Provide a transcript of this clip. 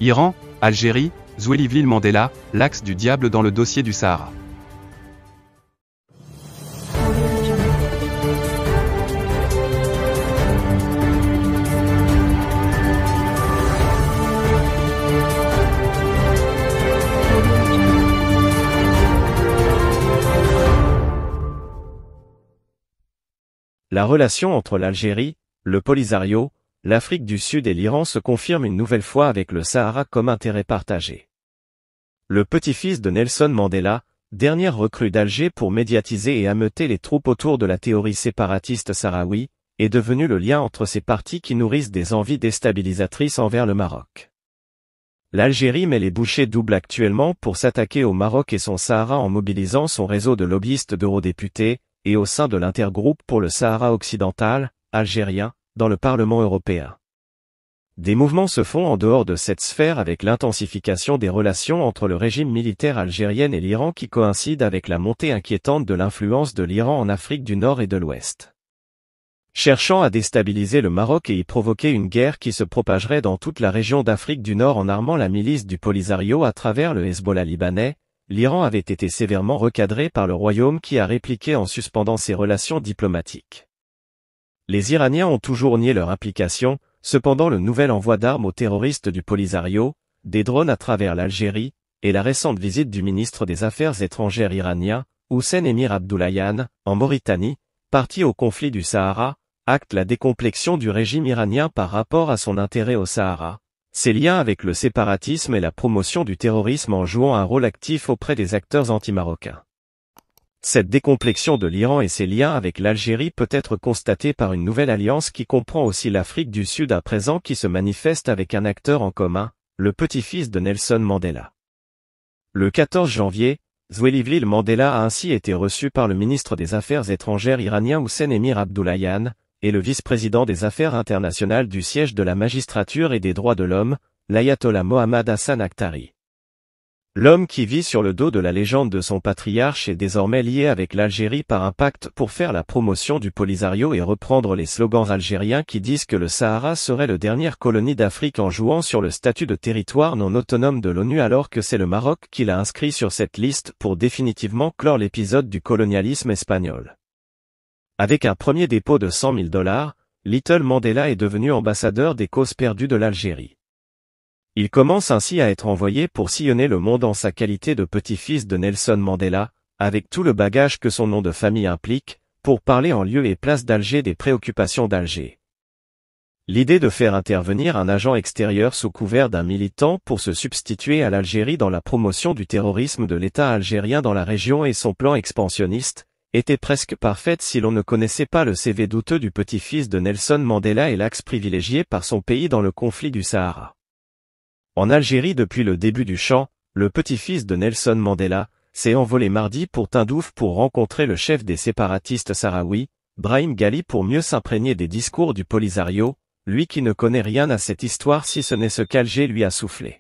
Iran, Algérie, Zwelivlil Mandela, l'axe du diable dans le dossier du Sahara. La relation entre l'Algérie, le Polisario, l'Afrique du Sud et l'Iran se confirme une nouvelle fois avec le Sahara comme intérêt partagé. Le petit-fils de Nelson Mandela, dernière recrue d'Alger pour médiatiser et ameuter les troupes autour de la théorie séparatiste sahraoui, est devenu le lien entre ces partis qui nourrissent des envies déstabilisatrices envers le Maroc. L'Algérie met les bouchées doubles actuellement pour s'attaquer au Maroc et son Sahara en mobilisant son réseau de lobbyistes d'eurodéputés, et au sein de l'intergroupe pour le Sahara occidental, algérien, dans le Parlement européen. Des mouvements se font en dehors de cette sphère avec l'intensification des relations entre le régime militaire algérien et l'Iran qui coïncide avec la montée inquiétante de l'influence de l'Iran en Afrique du Nord et de l'Ouest. Cherchant à déstabiliser le Maroc et y provoquer une guerre qui se propagerait dans toute la région d'Afrique du Nord en armant la milice du Polisario à travers le Hezbollah libanais, l'Iran avait été sévèrement recadré par le Royaume qui a répliqué en suspendant ses relations diplomatiques. Les Iraniens ont toujours nié leur implication, cependant le nouvel envoi d'armes aux terroristes du Polisario, des drones à travers l'Algérie, et la récente visite du ministre des Affaires étrangères iranien, Hossein Emir Abdollahian, en Mauritanie, parti au conflit du Sahara, acte la décomplexion du régime iranien par rapport à son intérêt au Sahara. Ses liens avec le séparatisme et la promotion du terrorisme en jouant un rôle actif auprès des acteurs anti-marocains. Cette décomplexion de l'Iran et ses liens avec l'Algérie peut être constatée par une nouvelle alliance qui comprend aussi l'Afrique du Sud à présent qui se manifeste avec un acteur en commun, le petit-fils de Nelson Mandela. Le 14 janvier, Zwelivlil Mandela a ainsi été reçu par le ministre des Affaires étrangères iranien Hossein Emir Abdollahian, et le vice-président des Affaires internationales du siège de la magistrature et des droits de l'homme, l'ayatollah Mohammad Hassan Akhtari. L'homme qui vit sur le dos de la légende de son patriarche est désormais lié avec l'Algérie par un pacte pour faire la promotion du Polisario et reprendre les slogans algériens qui disent que le Sahara serait la dernière colonie d'Afrique en jouant sur le statut de territoire non autonome de l'ONU alors que c'est le Maroc qui l'a inscrit sur cette liste pour définitivement clore l'épisode du colonialisme espagnol. Avec un premier dépôt de $100 000, Little Mandela est devenu ambassadeur des causes perdues de l'Algérie. Il commence ainsi à être envoyé pour sillonner le monde en sa qualité de petit-fils de Nelson Mandela, avec tout le bagage que son nom de famille implique, pour parler en lieu et place d'Alger des préoccupations d'Alger. L'idée de faire intervenir un agent extérieur sous couvert d'un militant pour se substituer à l'Algérie dans la promotion du terrorisme de l'État algérien dans la région et son plan expansionniste, était presque parfaite si l'on ne connaissait pas le CV douteux du petit-fils de Nelson Mandela et l'axe privilégié par son pays dans le conflit du Sahara. En Algérie depuis le début du chant, le petit-fils de Nelson Mandela s'est envolé mardi pour Tindouf pour rencontrer le chef des séparatistes sahraouis, Brahim Ghali pour mieux s'imprégner des discours du Polisario, lui qui ne connaît rien à cette histoire si ce n'est ce qu'Alger lui a soufflé.